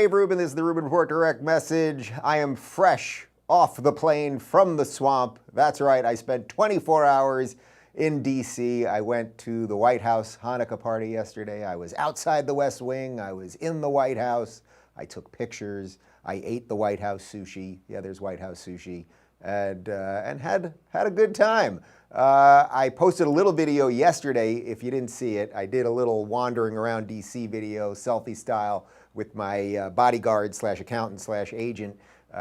Dave Rubin. This is the Rubin Report Direct Message. I am fresh off the plane from the swamp. That's right, I spent 24 hours in DC. I went to the White House Hanukkah party yesterday. I was outside the West Wing. I was in the White House. I took pictures. I ate the White House sushi. Yeah, there's White House sushi. And had a good time. I posted a little video yesterday. If you didn't see it, I did a little wandering around DC video, selfie style, with my bodyguard slash accountant slash agent,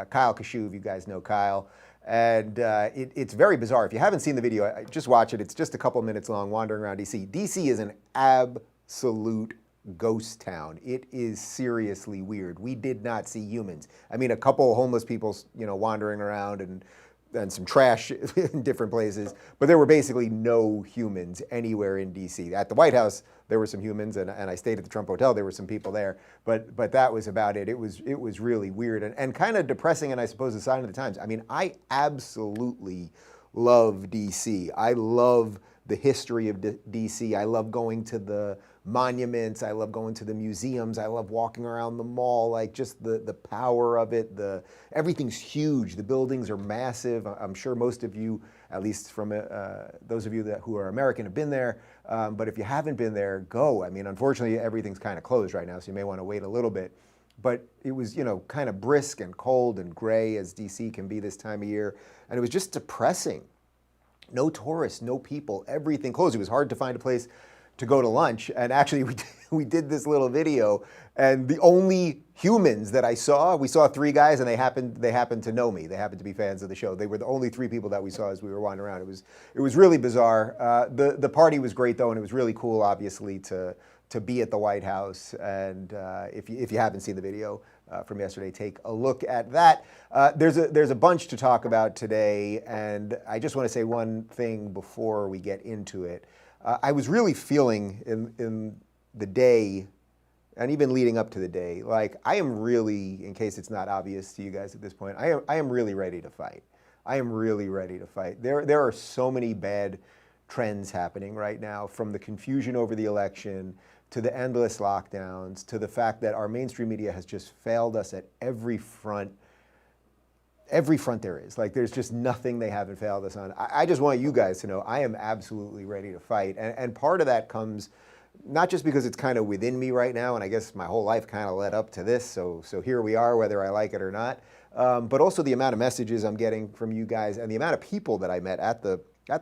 Kyle Kashuv. You guys know Kyle. And it's very bizarre. If you haven't seen the video, just watch it. It's just a couple minutes long, wandering around DC. DC is an absolute ghost town. It is seriously weird. We did not see humans. I mean, a couple homeless people, wandering around and some trash in different places, but there were basically no humans anywhere in DC. At the White House, there were some humans, and I stayed at the Trump Hotel. There were some people there, but that was about it. It was really weird and kind of depressing, and I suppose a sign of the times. I mean, I absolutely love DC. I love the history of DC. I love going to the monuments. I love going to the museums. I love walking around the mall, like just the power of it. Everything's huge. The buildings are massive. I'm sure most of you, at least from those of you who are American, have been there. But if you haven't been there, go. I mean, unfortunately, everything's kind of closed right now, so you may want to wait a little bit. But it was, kind of brisk and cold and gray as DC can be this time of year. And it was just depressing. No tourists, no people, everything closed. It was hard to find a place to go to lunch. And actually, we did this little video, and the only humans that we saw three guys, and they happened to know me. They happened to be fans of the show. They were the only three people that we saw as we were wandering around. It was really bizarre. The party was great though, and it was really cool, obviously, to be at the White House. And if you haven't seen the video from yesterday, take a look at that. There's a bunch to talk about today, and I just want to say one thing before we get into it. I was really feeling in the day, and even leading up to the day, like I am really, in case it's not obvious to you guys at this point, I am really ready to fight. I am really ready to fight. There are so many bad trends happening right now, from the confusion over the election to the endless lockdowns, to the fact that our mainstream media has just failed us at every front there is. Like, there's just nothing they haven't failed us on. I just want you guys to know I am absolutely ready to fight. And part of that comes not just because it's kind of within me right now, and I guess my whole life kind of led up to this, so here we are, whether I like it or not, but also the amount of messages I'm getting from you guys and the amount of people that I met at the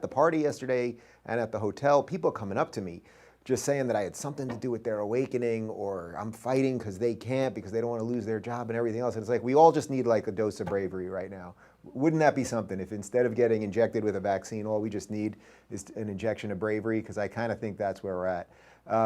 party yesterday and at the hotel, people coming up to me just saying that I had something to do with their awakening, or I'm fighting because they can't, because they don't want to lose their job and everything else. And it's like, we all just need like a dose of bravery right now. Wouldn't that be something if instead of getting injected with a vaccine, all we just need is an injection of bravery? Because I kind of think that's where we're at.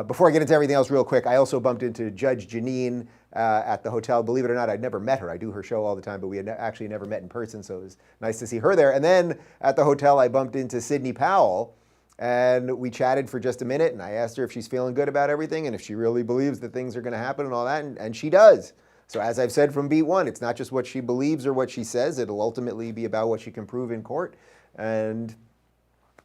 Before I get into everything else real quick, I also bumped into Judge Janine at the hotel. Believe it or not, I'd never met her. I do her show all the time, but we had actually never met in person, so it was nice to see her there. And then at the hotel, I bumped into Sidney Powell, and we chatted for just a minute, and I asked her if she's feeling good about everything and if she really believes that things are going to happen and all that, and she does. So as I've said from beat one, it's not just what she believes or what she says. It'll ultimately be about what she can prove in court. And,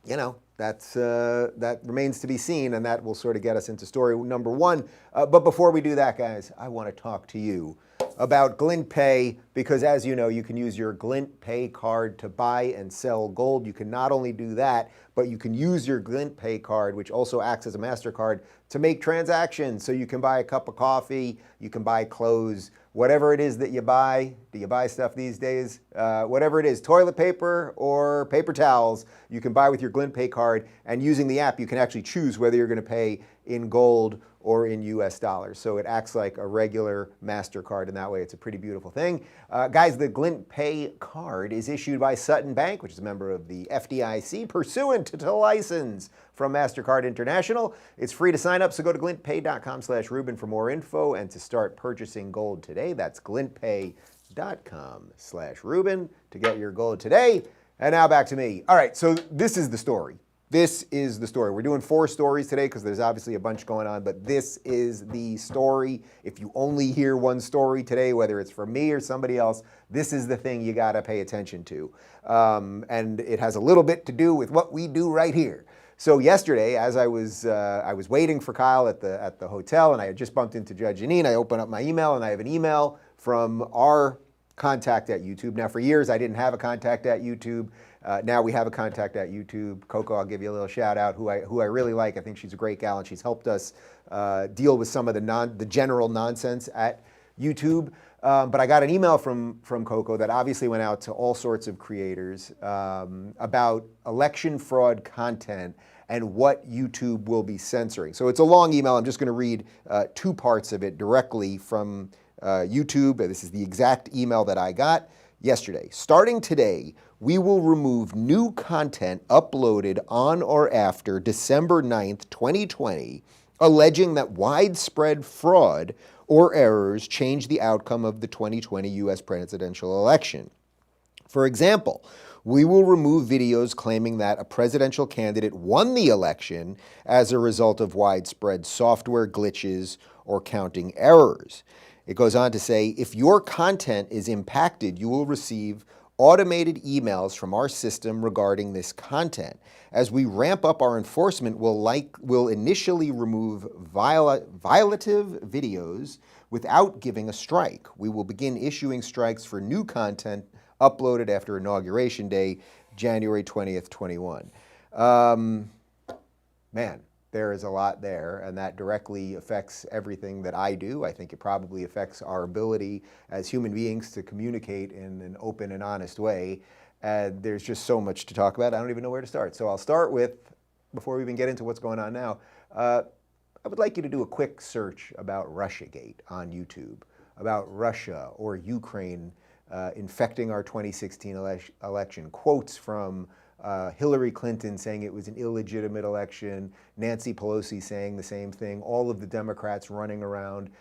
that remains to be seen, and that will sort of get us into story number one. But before we do that, guys, I want to talk to you about Glint Pay, because as you know, you can use your Glint Pay card to buy and sell gold. You can not only do that, but you can use your Glint Pay card, which also acts as a MasterCard, to make transactions. So you can buy a cup of coffee, you can buy clothes, whatever it is that you buy. Do you buy stuff these days? Whatever it is, toilet paper or paper towels, you can buy with your Glint Pay card, and using the app, you can actually choose whether you're going to pay in gold or in US dollars. So it acts like a regular MasterCard, and that way it's a pretty beautiful thing. Guys, the Glint Pay card is issued by Sutton Bank, which is a member of the FDIC, pursuant to license from MasterCard International. It's free to sign up, so go to glintpay.com/Rubin for more info and to start purchasing gold today. That's glintpay.com/Rubin to get your gold today. And now back to me. All right, so this is the story. This is the story. We're doing 4 stories today because there's obviously a bunch going on, but this is the story. If you only hear one story today, whether it's from me or somebody else, this is the thing you got to pay attention to. And it has a little bit to do with what we do right here. So yesterday, as I was waiting for Kyle at the hotel, and I had just bumped into Judge Janine, I opened up my email, and I have an email from our contact at YouTube. Now, for years, I didn't have a contact at YouTube. Now we have a contact at YouTube. Coco, I'll give you a little shout out, who I really like. I think she's a great gal, and she's helped us deal with some of the general nonsense at YouTube. But I got an email from Coco that obviously went out to all sorts of creators about election fraud content and what YouTube will be censoring. So it's a long email. I'm just going to read two parts of it directly from YouTube. This is the exact email that I got yesterday. Starting today, we will remove new content uploaded on or after December 9th, 2020, alleging that widespread fraud or errors change the outcome of the 2020 U.S. presidential election. For example, we will remove videos claiming that a presidential candidate won the election as a result of widespread software glitches or counting errors. It goes on to say, if your content is impacted, you will receive automated emails from our system regarding this content. As we ramp up our enforcement, we'll initially remove violative videos without giving a strike. We will begin issuing strikes for new content uploaded after Inauguration Day, January 20th, 21. Man, there is a lot there, and that directly affects everything that I do. I think it probably affects our ability as human beings to communicate in an open and honest way. And there's just so much to talk about. I don't even know where to start. So I'll start with, before we even get into what's going on now, I would like you to do a quick search about Russiagate on YouTube, about Russia or Ukraine infecting our 2016 election. Quotes from Hillary Clinton saying it was an illegitimate election, Nancy Pelosi saying the same thing, all of the Democrats running around,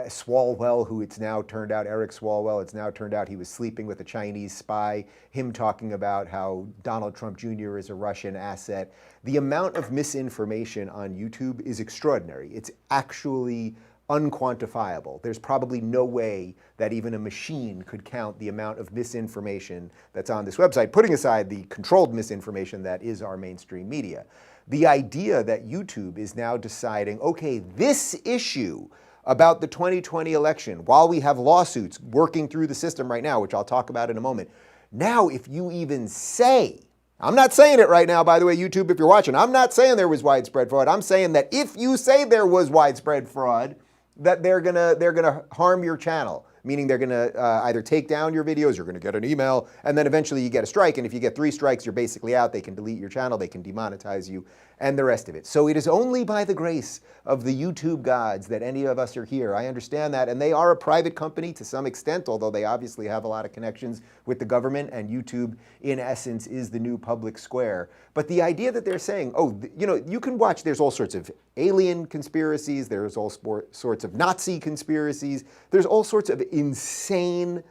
Swalwell, who it's now turned out, Eric Swalwell, it's now turned out he was sleeping with a Chinese spy, him talking about how Donald Trump Jr. is a Russian asset. The amount of misinformation on YouTube is extraordinary. It's actually unquantifiable. There's probably no way that even a machine could count the amount of misinformation that's on this website, putting aside the controlled misinformation that is our mainstream media. The idea that YouTube is now deciding, okay, this issue about the 2020 election, while we have lawsuits working through the system right now, which I'll talk about in a moment, now if you even say, I'm not saying it right now, by the way, YouTube, if you're watching, I'm not saying there was widespread fraud. I'm saying that if you say there was widespread fraud, that they're gonna harm your channel, meaning they're gonna either take down your videos, you're gonna get an email, and then eventually you get a strike, and if you get 3 strikes, you're basically out. They can delete your channel, they can demonetize you, and the rest of it. So it is only by the grace of the YouTube gods that any of us are here. I understand that, and they are a private company to some extent, although they obviously have a lot of connections with the government, and YouTube, in essence, is the new public square. But the idea that they're saying, oh, you know, you can watch, there's all sorts of alien conspiracies, there's all sorts of Nazi conspiracies, there's all sorts of insane,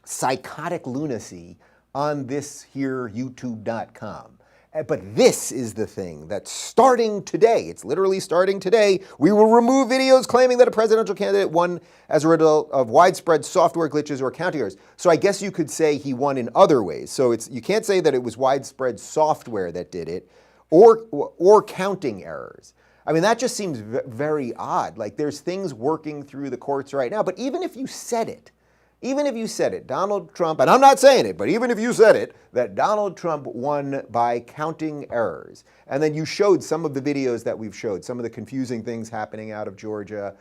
psychotic lunacy on this here YouTube.com. But this is the thing that's starting today. It's literally starting today. We will remove videos claiming that a presidential candidate won as a result of widespread software glitches or counting errors. So I guess you could say he won in other ways. So you can't say that it was widespread software that did it or counting errors. I mean, that just seems very odd. Like there's things working through the courts right now. But even if you said it, Donald Trump, and I'm not saying it, but even if you said it, that Donald Trump won by counting errors, and then you showed some of the videos that we've showed, some of the confusing things happening out of Georgia,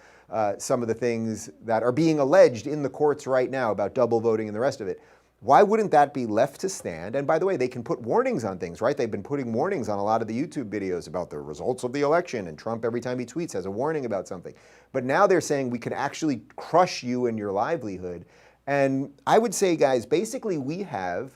some of the things that are being alleged in the courts right now about double voting and the rest of it, why wouldn't that be left to stand? And by the way, they can put warnings on things, right? They've been putting warnings on a lot of the YouTube videos about the results of the election, and Trump, every time he tweets, has a warning about something. But now they're saying we can actually crush you and your livelihood. And I would say, guys, basically we have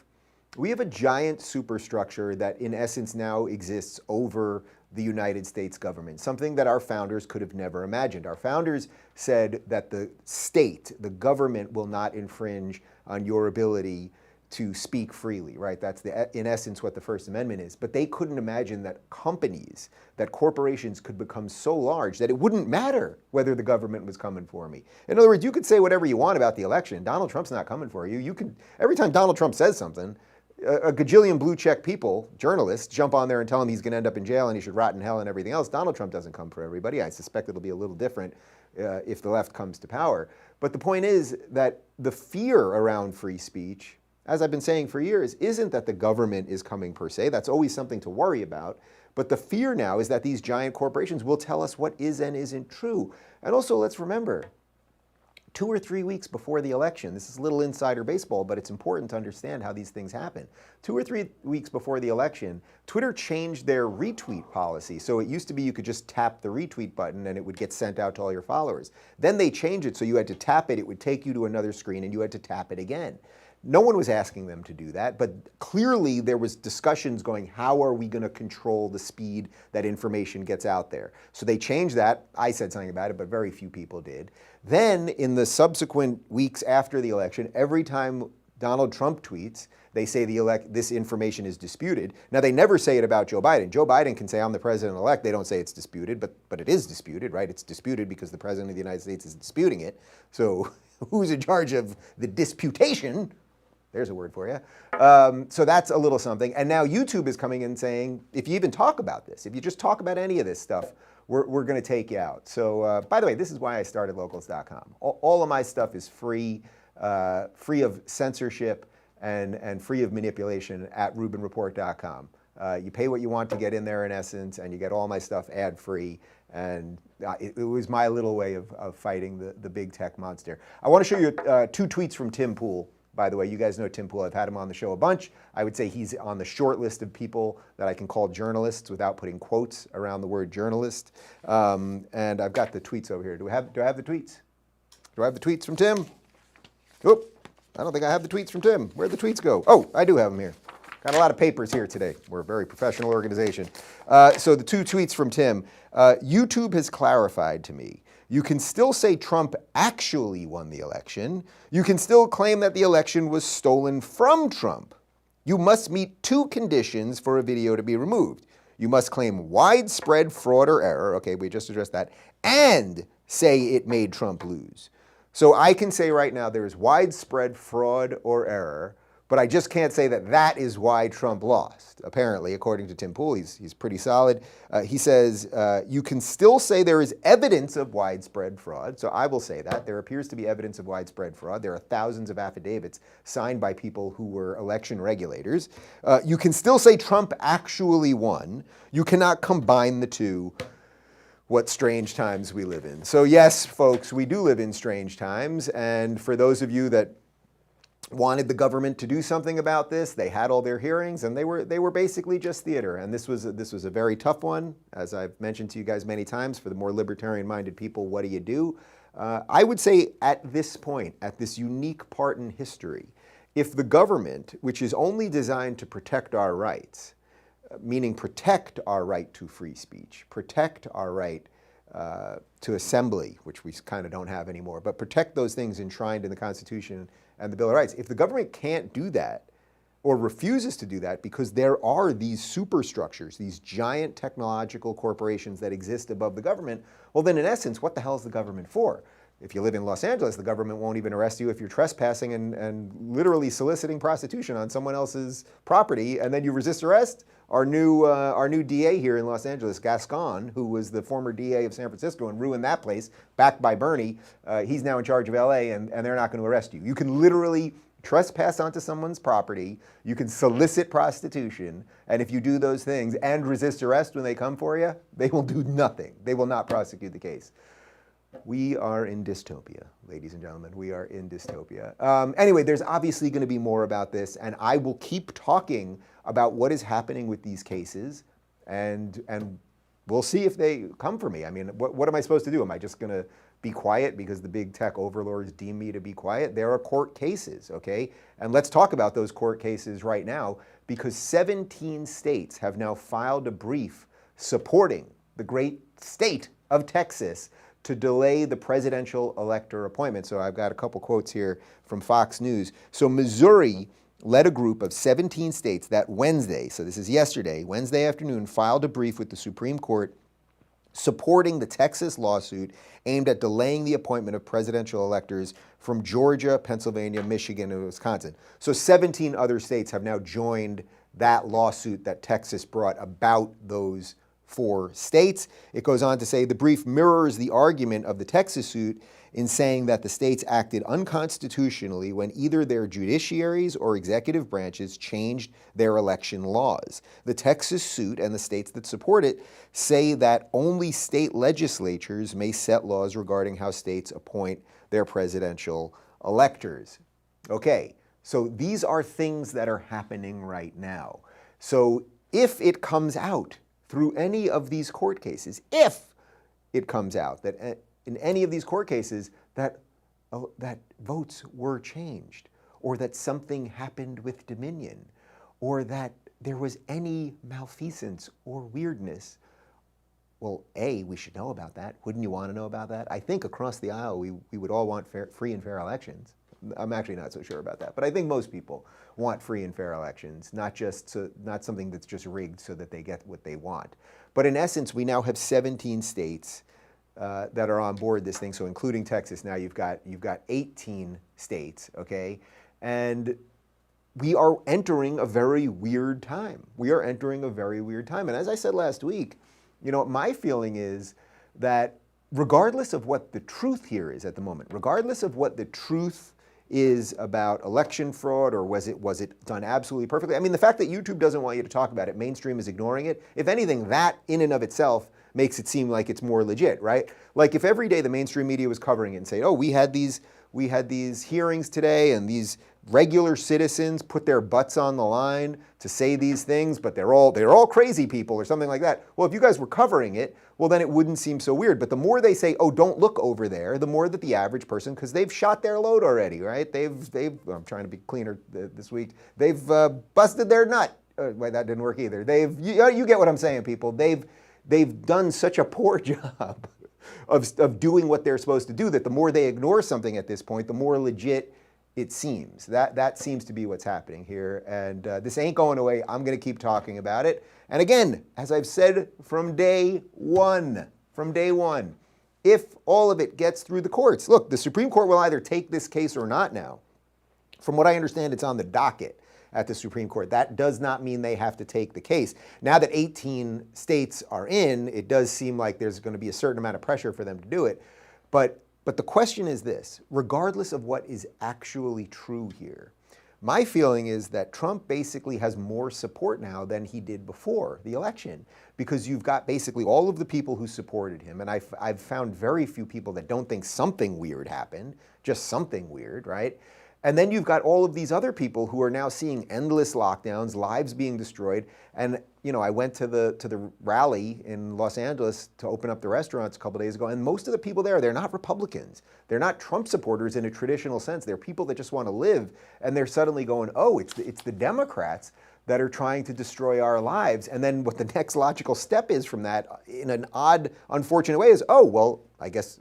a giant superstructure that in essence now exists over the United States government, something that our founders could have never imagined. Our founders said that the state, the government, will not infringe on your ability to speak freely, right? That's in essence what the First Amendment is. But they couldn't imagine that companies, that corporations could become so large that it wouldn't matter whether the government was coming for me. In other words, you could say whatever you want about the election. Donald Trump's not coming for you. Every time Donald Trump says something, a gajillion blue check people, journalists, jump on there and tell him he's going to end up in jail and he should rot in hell and everything else. Donald Trump doesn't come for everybody. I suspect it'll be a little different if the left comes to power. But the point is that the fear around free speech, as I've been saying for years, isn't that the government is coming per se. That's always something to worry about. But the fear now is that these giant corporations will tell us what is and isn't true. And also, let's remember, 2 or 3 weeks before the election, this is a little insider baseball, but it's important to understand how these things happen. 2 or 3 weeks before the election, Twitter changed their retweet policy. So it used to be you could just tap the retweet button and it would get sent out to all your followers. Then they changed it so you had to tap it, it would take you to another screen and you had to tap it again. No one was asking them to do that, but clearly there was discussions going, how are we going to control the speed that information gets out there? So they changed that. I said something about it, but very few people did. Then in the subsequent weeks after the election, every time Donald Trump tweets, they say this information is disputed. Now, they never say it about Joe Biden. Joe Biden can say, I'm the president-elect. They don't say it's disputed, but it is disputed, right? It's disputed because the president of the United States is disputing it. So who's in charge of the disputation? There's a word for you. So that's a little something. And now YouTube is coming in saying, if you even talk about this, if you just talk about any of this stuff, we're going to take you out. So by the way, this is why I started locals.com. All of my stuff is free, free of censorship and free of manipulation at rubinreport.com. You pay what you want to get in there in essence, and you get all my stuff ad-free. And it was my little way of fighting the big tech monster. I want to show you 2 tweets from Tim Pool. By the way, you guys know Tim Pool. I've had him on the show a bunch. I would say he's on the short list of people that I can call journalists without putting quotes around the word journalist. And I've got the tweets over here. Do I have the tweets? Do I have the tweets from Tim? Oop, I don't think I have the tweets from Tim. Where'd the tweets go? Oh, I do have them here. Got a lot of papers here today. We're a very professional organization. So the 2 tweets from Tim. YouTube has clarified to me, you can still say Trump actually won the election. You can still claim that the election was stolen from Trump. You must meet 2 conditions for a video to be removed. You must claim widespread fraud or error, okay, we just addressed that, and say it made Trump lose. So I can say right now there is widespread fraud or error, but I just can't say that that is why Trump lost. Apparently, according to Tim Pool, he's pretty solid. He says, you can still say there is evidence of widespread fraud. So I will say that. There appears to be evidence of widespread fraud. There are thousands of affidavits signed by people who were election regulators. You can still say Trump actually won. You cannot combine the two. What strange times we live in. So yes, folks, we do live in strange times. And for those of you that wanted the government to do something about this, they had all their hearings, and they were basically just theater. And this was a very tough one, as I've mentioned to you guys many times. For the more libertarian-minded people, what do you do? I would say at this point, at this unique part in history, if the government, which is only designed to protect our rights, meaning protect our right to free speech, protect our right to assembly, which we kind of don't have anymore, but protect those things enshrined in the Constitution and the Bill of Rights. If the government can't do that or refuses to do that because there are these superstructures, these giant technological corporations that exist above the government, well then in essence, what the hell is the government for? If you live in Los Angeles, the government won't even arrest you if you're trespassing and literally soliciting prostitution on someone else's property, and then you resist arrest. Our new DA here in Los Angeles, Gascon, who was the former DA of San Francisco and ruined that place, backed by Bernie, he's now in charge of LA, and they're not going to arrest you. You can literally trespass onto someone's property, you can solicit prostitution, and if you do those things and resist arrest when they come for you, they will do nothing. They will not prosecute the case. We are in dystopia, ladies and gentlemen. We are in dystopia. Anyway, there's obviously going to be more about this, and I will keep talking about what is happening with these cases, and we'll see if they come for me. I mean, what am I supposed to do? Am I just going to be quiet because the big tech overlords deem me to be quiet? There are court cases, okay? And let's talk about those court cases right now, because 17 states have now filed a brief supporting the great state of Texas to delay the presidential elector appointment. So I've got a couple quotes here from Fox News. So Missouri led a group of 17 states that Wednesday, so this is yesterday, Wednesday afternoon, filed a brief with the Supreme Court supporting the Texas lawsuit aimed at delaying the appointment of presidential electors from Georgia, Pennsylvania, Michigan, and Wisconsin. So 17 other states have now joined that lawsuit that Texas brought about those 4 states. It goes on to say the brief mirrors the argument of the Texas suit in saying that the states acted unconstitutionally when either their judiciaries or executive branches changed their election laws. The Texas suit and the states that support it say that only state legislatures may set laws regarding how states appoint their presidential electors. Okay, so these are things that are happening right now. So if it comes out through any of these court cases, if it comes out that in any of these court cases that votes were changed, or that something happened with Dominion, or that there was any malfeasance or weirdness, well, A, we should know about that. Wouldn't you want to know about that? I think across the aisle we would all want free and fair elections. I'm actually not so sure about that, but I think most people want free and fair elections, not something that's just rigged so that they get what they want. But in essence, we now have 17 states that are on board this thing. So including Texas, now you've got 18 states, okay? And we are entering a very weird time. We are entering a very weird time. And as I said last week, you know, my feeling is that regardless of what the truth here is at the moment, regardless of what the truth is about election fraud, or was it done absolutely perfectly? I mean, the fact that YouTube doesn't want you to talk about it, mainstream is ignoring it. If anything, that in and of itself makes it seem like it's more legit, right? Like if every day the mainstream media was covering it and saying, oh, we had these hearings today and these regular citizens put their butts on the line to say these things, but they're all crazy people or something like that. Well, if you guys were covering it, well, then it wouldn't seem so weird. But the more they say, oh, don't look over there, the more that the average person, because they've shot their load already, right? I'm trying to be cleaner this week. They've busted their nut. Wait, that didn't work either. You get what I'm saying, people. They've done such a poor job of doing what they're supposed to do that the more they ignore something at this point, the more legit it seems. That seems to be what's happening here. And this ain't going away. I'm going to keep talking about it. And again, as I've said from day one, if all of it gets through the courts, look, the Supreme Court will either take this case or not now. From what I understand, it's on the docket at the Supreme Court. That does not mean they have to take the case. Now that 18 states are in, it does seem like there's going to be a certain amount of pressure for them to do it. But the question is this, regardless of what is actually true here, my feeling is that Trump basically has more support now than he did before the election, because you've got basically all of the people who supported him, and I've found very few people that don't think something weird happened, just something weird, right? And then you've got all of these other people who are now seeing endless lockdowns, lives being destroyed. And you know, I went to the rally in Los Angeles to open up the restaurants a couple days ago, and most of the people there, they're not Republicans. They're not Trump supporters in a traditional sense. They're people that just want to live, and they're suddenly going, oh, it's the Democrats that are trying to destroy our lives. And then what the next logical step is from that, in an odd, unfortunate way, is, oh, well, I guess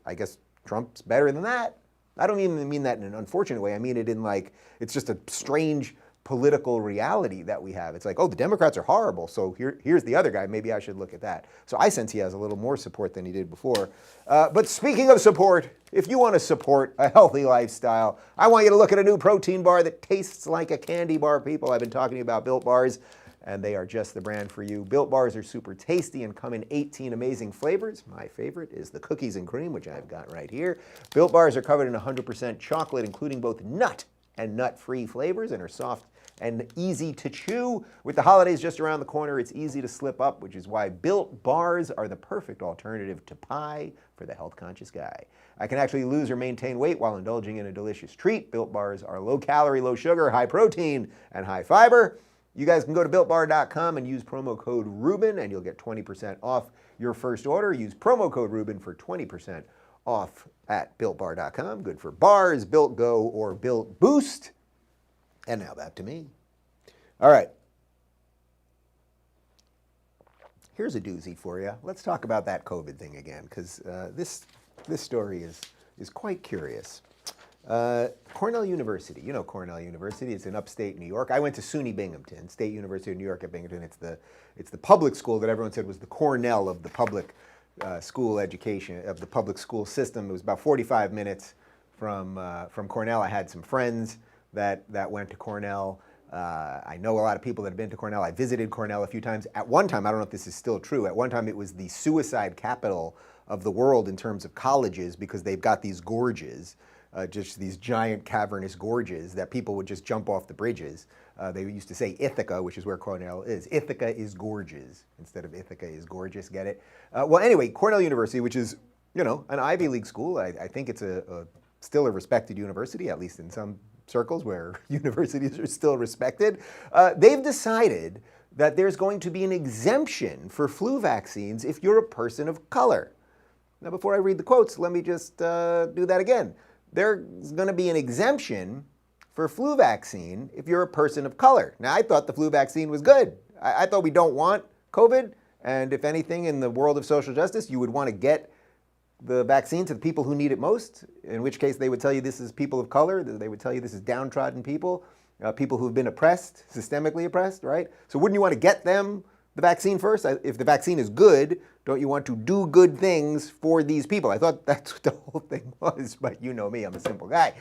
Trump's better than that. I don't even mean that in an unfortunate way. I mean it in like, it's just a strange political reality that we have. It's like, oh, the Democrats are horrible, so here's the other guy. Maybe I should look at that. So I sense he has a little more support than he did before. But speaking of support, if you want to support a healthy lifestyle, I want you to look at a new protein bar that tastes like a candy bar, people. I've been talking about Built Bars, and they are just the brand for you. Built Bars are super tasty and come in 18 amazing flavors. My favorite is the cookies and cream, which I've got right here. Built Bars are covered in 100% chocolate, including both nut and nut-free flavors, and are soft and easy to chew. With the holidays just around the corner, it's easy to slip up, which is why Built Bars are the perfect alternative to pie for the health-conscious guy. I can actually lose or maintain weight while indulging in a delicious treat. Built Bars are low-calorie, low-sugar, high-protein, and high-fiber. You guys can go to BuiltBar.com and use promo code Rubin, and you'll get 20% off your first order. Use promo code Rubin for 20% off at BuiltBar.com. Good for bars, Built Go, or Built Boost. And now back to me. All right. Here's a doozy for you. Let's talk about that COVID thing again, because this story is quite curious. Cornell University, you know Cornell University, it's in upstate New York. I went to SUNY Binghamton, State University of New York at Binghamton. It's the public school that everyone said was the Cornell of the public school education, of the public school system. It was about 45 minutes from Cornell. I had some friends that went to Cornell. I know a lot of people that have been to Cornell. I visited Cornell a few times. At one time, I don't know if this is still true, at one time it was the suicide capital of the world in terms of colleges, because they've got these gorges, just these giant cavernous gorges that people would just jump off the bridges. They used to say Ithaca, which is where Cornell is. Ithaca is gorges instead of Ithaca is gorgeous, get it? Well, anyway, Cornell University, which is, you know, an Ivy League school. I think it's still a respected university, at least in some circles where universities are still respected. They've decided that there's going to be an exemption for flu vaccines if you're a person of color. Now, before I read the quotes, let me just do that again. There's going to be an exemption for flu vaccine if you're a person of color. Now, I thought the flu vaccine was good. I thought we don't want COVID, and if anything, in the world of social justice, you would want to get the vaccine to the people who need it most, in which case they would tell you this is people of color, they would tell you this is downtrodden people, people who have been oppressed, systemically oppressed, right? So wouldn't you want to get them the vaccine first? If the vaccine is good, don't you want to do good things for these people? I thought that's what the whole thing was, but you know me, I'm a simple guy.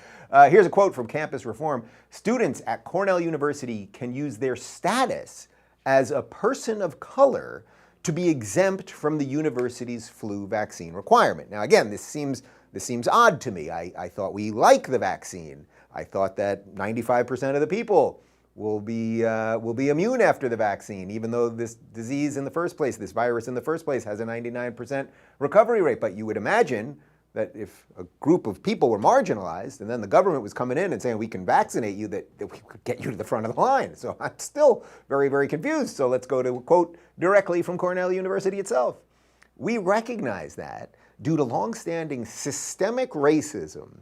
Here's a quote from Campus Reform. Students at Cornell University can use their status as a person of color to be exempt from the university's flu vaccine requirement. Now again, this seems odd to me. I thought we like the vaccine. I thought that 95% of the people will be immune after the vaccine, even though this disease in the first place, this virus in the first place, has a 99% recovery rate. But you would imagine that if a group of people were marginalized and then the government was coming in and saying we can vaccinate you, that we could get you to the front of the line. So I'm still very, very confused. So let's go to a quote directly from Cornell University itself. We recognize that due to longstanding systemic racism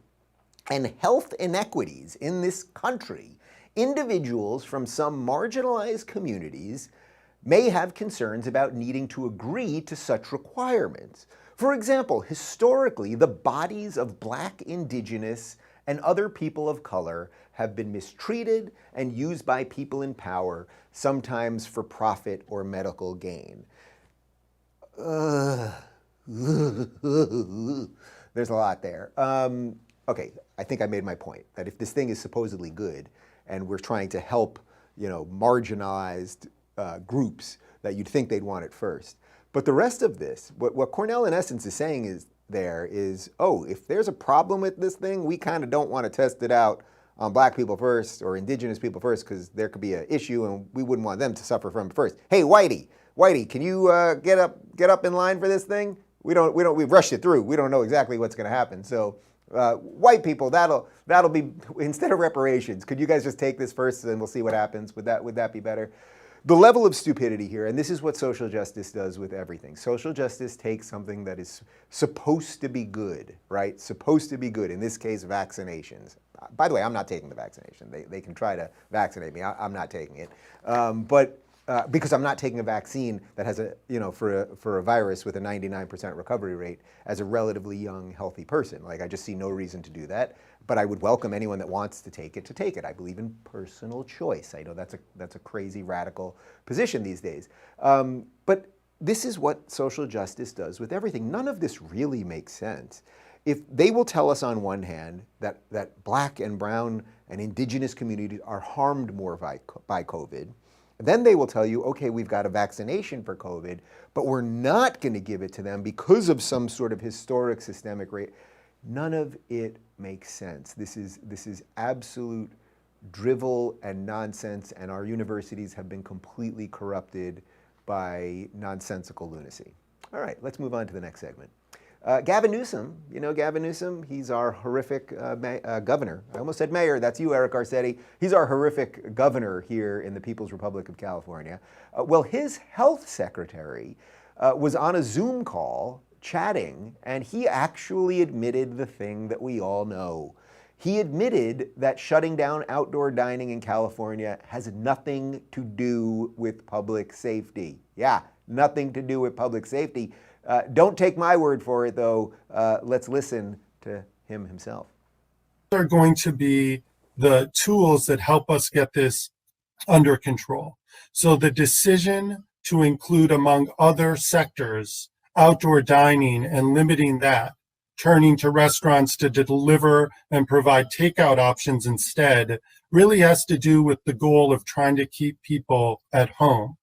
and health inequities in this country, individuals from some marginalized communities may have concerns about needing to agree to such requirements. For example, historically, the bodies of Black, Indigenous, and other people of color have been mistreated and used by people in power, sometimes for profit or medical gain. There's a lot there. Okay, I think I made my point, that if this thing is supposedly good and we're trying to help, you know, marginalized groups, that you'd think they'd want it first. But the rest of this, what Cornell in essence is saying is, oh, if there's a problem with this thing, we kind of don't want to test it out on Black people first or Indigenous people first, because there could be an issue and we wouldn't want them to suffer from it first. Hey, Whitey, can you get up in line for this thing? We've rushed it through. We don't know exactly what's going to happen. So white people, that'll be, instead of reparations, could you guys just take this first and we'll see what happens? Would that be better? The level of stupidity here, and this is what social justice does with everything. Social justice takes something that is supposed to be good, right? Supposed to be good, in this case, vaccinations. By the way, I'm not taking the vaccination. They can try to vaccinate me. I'm not taking it. Because I'm not taking a vaccine that has for a virus with a 99% recovery rate as a relatively young, healthy person. Like, I just see no reason to do that. But I would welcome anyone that wants to take it. I believe in personal choice. I know that's a crazy, radical position these days. But this is what social justice does with everything. None of this really makes sense. If they will tell us on one hand that Black and brown and Indigenous communities are harmed more by COVID, then they will tell you, okay, we've got a vaccination for COVID, but we're not going to give it to them because of some sort of historic systemic rate. None of it makes sense. This is absolute drivel and nonsense, and our universities have been completely corrupted by nonsensical lunacy. All right, let's move on to the next segment. Gavin Newsom, you know Gavin Newsom, he's our horrific governor. I almost said mayor, that's you, Eric Garcetti. He's our horrific governor here in the People's Republic of California. Well, his health secretary was on a Zoom call chatting, and he actually admitted the thing that we all know. He admitted that shutting down outdoor dining in California has nothing to do with public safety. Yeah, nothing to do with public safety. Don't take my word for it, though. Let's listen to him himself. Are going to be the tools that help us get this under control. So the decision to include, among other sectors, outdoor dining and limiting that, turning to restaurants to deliver and provide takeout options instead, really has to do with the goal of trying to keep people at home,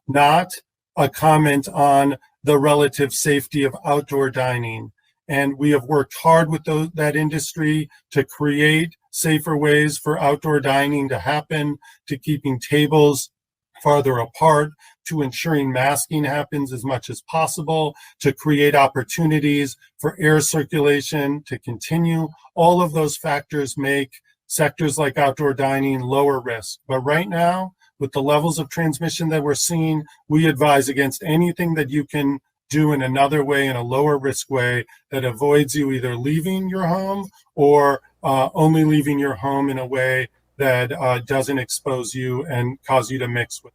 not a comment on the relative safety of outdoor dining. And we have worked hard with that industry to create safer ways for outdoor dining to happen, to keeping tables farther apart, to ensuring masking happens as much as possible, to create opportunities for air circulation to continue. All of those factors make sectors like outdoor dining lower risk. But right now, with the levels of transmission that we're seeing, we advise against anything that you can do in another way, in a lower risk way, that avoids you either leaving your home or only leaving your home in a way that doesn't expose you and cause you to mix with.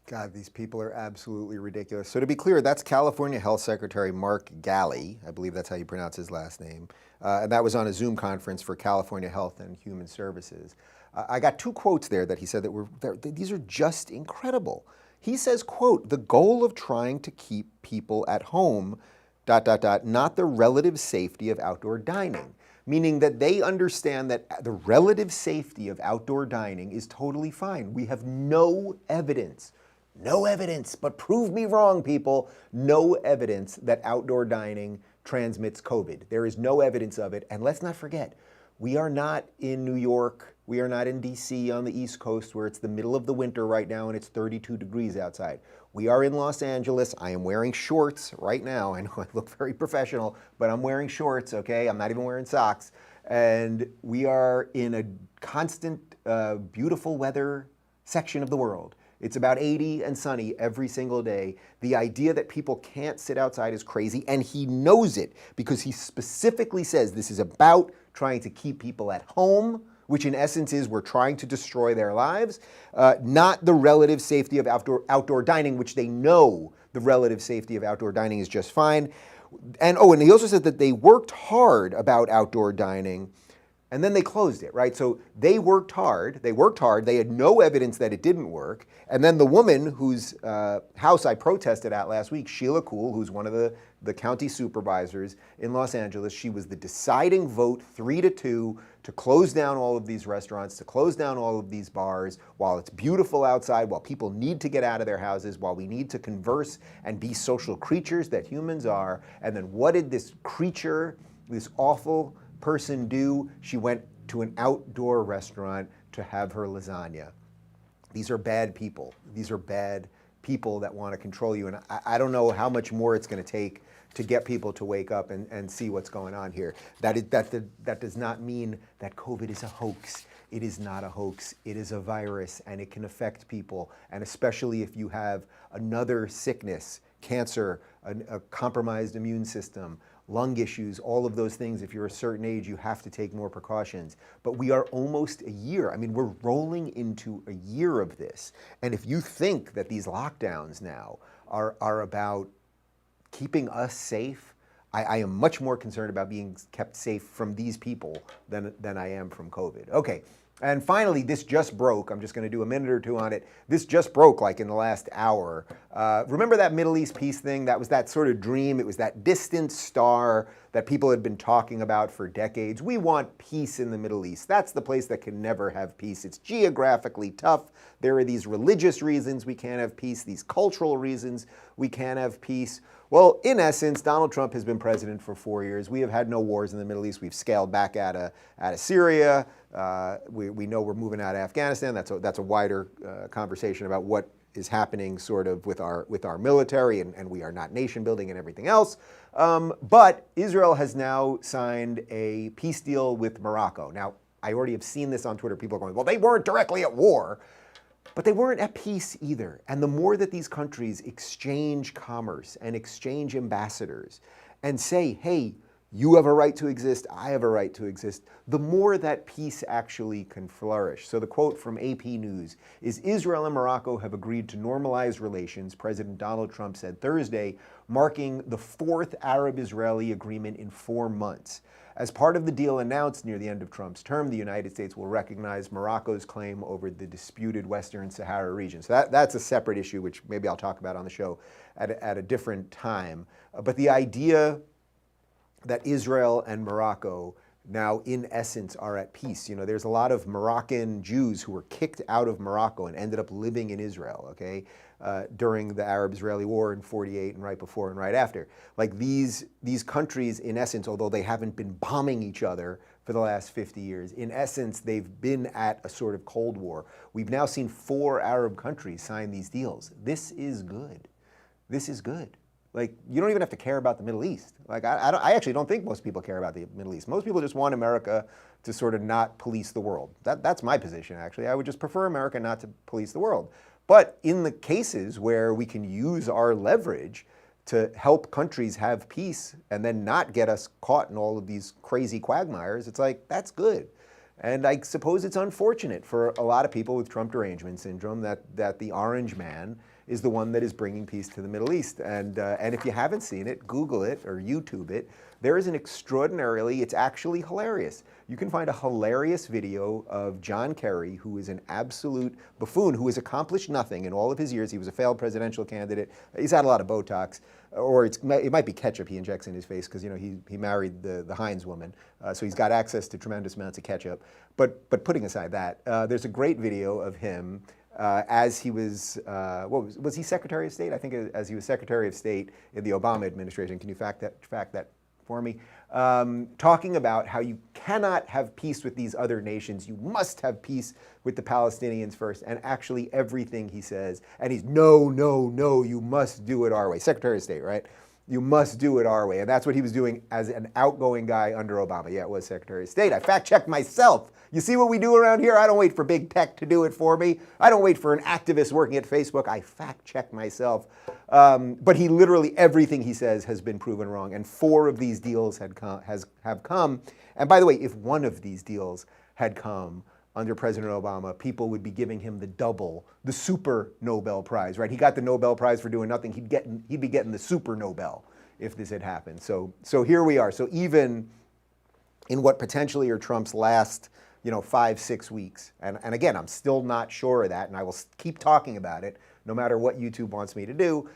God, these people are absolutely ridiculous. So to be clear, that's California Health Secretary Mark Ghaly. I believe that's how you pronounce his last name. And that was on a Zoom conference for California Health and Human Services. I got two quotes there that he said these are just incredible. He says, quote, "The goal of trying to keep people at home, ... not the relative safety of outdoor dining." Meaning that they understand that the relative safety of outdoor dining is totally fine. We have no evidence, but prove me wrong, people, no evidence that outdoor dining transmits COVID. There is no evidence of it. And let's not forget, we are not in New York, we are not in DC on the East Coast where it's the middle of the winter right now and it's 32 degrees outside. We are in Los Angeles. I am wearing shorts right now. I know I look very professional, but I'm wearing shorts, okay? I'm not even wearing socks. And we are in a constant, beautiful weather section of the world. It's about 80 and sunny every single day. The idea that people can't sit outside is crazy, and he knows it because he specifically says this is about trying to keep people at home, which in essence is we're trying to destroy their lives, not the relative safety of outdoor dining, which they know the relative safety of outdoor dining is just fine. And he also said that they worked hard about outdoor dining, and then they closed it, right? So they worked hard, they had no evidence that it didn't work, and then the woman whose house I protested at last week, Sheila Kuhl, who's one of the county supervisors in Los Angeles, she was the deciding vote 3-2 to close down all of these restaurants, to close down all of these bars, while it's beautiful outside, while people need to get out of their houses, while we need to converse and be social creatures that humans are. And then what did this creature, this awful person do? She went to an outdoor restaurant to have her lasagna. These are bad people. These are bad people that want to control you. And I don't know how much more it's going to take to get people to wake up and see what's going on here. That does not mean that COVID is a hoax. It is not a hoax. It is a virus, and it can affect people. And especially if you have another sickness, cancer, a compromised immune system, lung issues, all of those things, if you're a certain age, you have to take more precautions. But we are almost a year. I mean, we're rolling into a year of this. And if you think that these lockdowns now are about keeping us safe, I am much more concerned about being kept safe from these people than I am from COVID. Okay, and finally, this just broke. I'm just going to do a minute or two on it. This just broke like in the last hour. Remember that Middle East peace thing? That was that sort of dream. It was that distant star that people had been talking about for decades. We want peace in the Middle East. That's the place that can never have peace. It's geographically tough. There are these religious reasons we can't have peace, these cultural reasons we can't have peace. Well, in essence, Donald Trump has been president for 4 years. We have had no wars in the Middle East. We've scaled back out of Syria. We know we're moving out of Afghanistan. That's a wider conversation about what is happening sort of with our military, and we are not nation building and everything else. But Israel has now signed a peace deal with Morocco. Now, I already have seen this on Twitter. People are going, well, they weren't directly at war. But they weren't at peace either. And the more that these countries exchange commerce and exchange ambassadors and say, hey, you have a right to exist, I have a right to exist, the more that peace actually can flourish. So the quote from AP News is, Israel and Morocco have agreed to normalize relations, President Donald Trump said Thursday, marking the fourth Arab-Israeli agreement in 4 months. As part of the deal announced near the end of Trump's term, the United States will recognize Morocco's claim over the disputed Western Sahara region. So that's a separate issue, which maybe I'll talk about on the show at a different time. But the idea that Israel and Morocco now, in essence, are at peace. You know, there's a lot of Moroccan Jews who were kicked out of Morocco and ended up living in Israel, okay, during the Arab-Israeli War in '48 and right before and right after. Like these countries, in essence, although they haven't been bombing each other for the last 50 years, in essence, they've been at a sort of Cold War. We've now seen 4 Arab countries sign these deals. This is good. This is good. Like, you don't even have to care about the Middle East. Like, I actually don't think most people care about the Middle East. Most people just want America to sort of not police the world. That's my position, actually. I would just prefer America not to police the world. But in the cases where we can use our leverage to help countries have peace and then not get us caught in all of these crazy quagmires, it's like, that's good. And I suppose it's unfortunate for a lot of people with Trump derangement syndrome that the orange man is the one that is bringing peace to the Middle East. And if you haven't seen it, Google it or YouTube it. There is an extraordinarily, it's actually hilarious. You can find a hilarious video of John Kerry, who is an absolute buffoon, who has accomplished nothing in all of his years. He was a failed presidential candidate. He's had a lot of Botox, or it might be ketchup he injects in his face because, you know, he married the Heinz woman, so he's got access to tremendous amounts of ketchup. But putting aside that, there's a great video of him as he was, was he Secretary of State? I think as he was Secretary of State in the Obama administration. Can you fact that for me? Talking about how you cannot have peace with these other nations. You must have peace with the Palestinians first. And actually everything he says, and he's no, you must do it our way. Secretary of State, right? You must do it our way. And that's what he was doing as an outgoing guy under Obama. Yeah, it was Secretary of State. I fact-checked myself. You see what we do around here? I don't wait for big tech to do it for me. I don't wait for an activist working at Facebook. I fact-check myself. But he literally, everything he says has been proven wrong. And 4 of these deals have come. And by the way, if one of these deals had come under President Obama, people would be giving him the super Nobel Prize, right? He got the Nobel Prize for doing nothing. He'd be getting the super Nobel if this had happened. So here we are. So even in what potentially are Trump's last, 5-6 weeks, and again, I'm still not sure of that, and I will keep talking about it, no matter what YouTube wants me to do,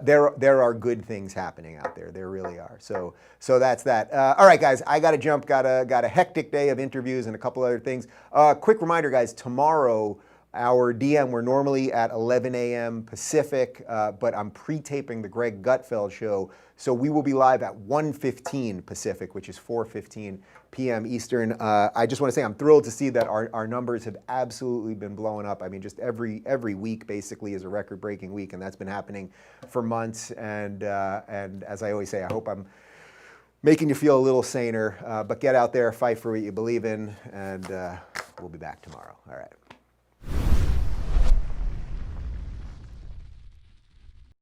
there are good things happening out there. There really are. So that's that. All right, guys, I got to jump. Got a hectic day of interviews and a couple other things. Quick reminder, guys, tomorrow, our DM, we're normally at 11 a.m. Pacific, but I'm pre-taping the Greg Gutfeld show. So we will be live at 1:15 Pacific, which is 4:15 p.m. Eastern. I just want to say I'm thrilled to see that our numbers have absolutely been blowing up. I mean, just every week basically is a record-breaking week, and that's been happening for months. And as I always say, I hope I'm making you feel a little saner. But get out there, fight for what you believe in, and we'll be back tomorrow. All right.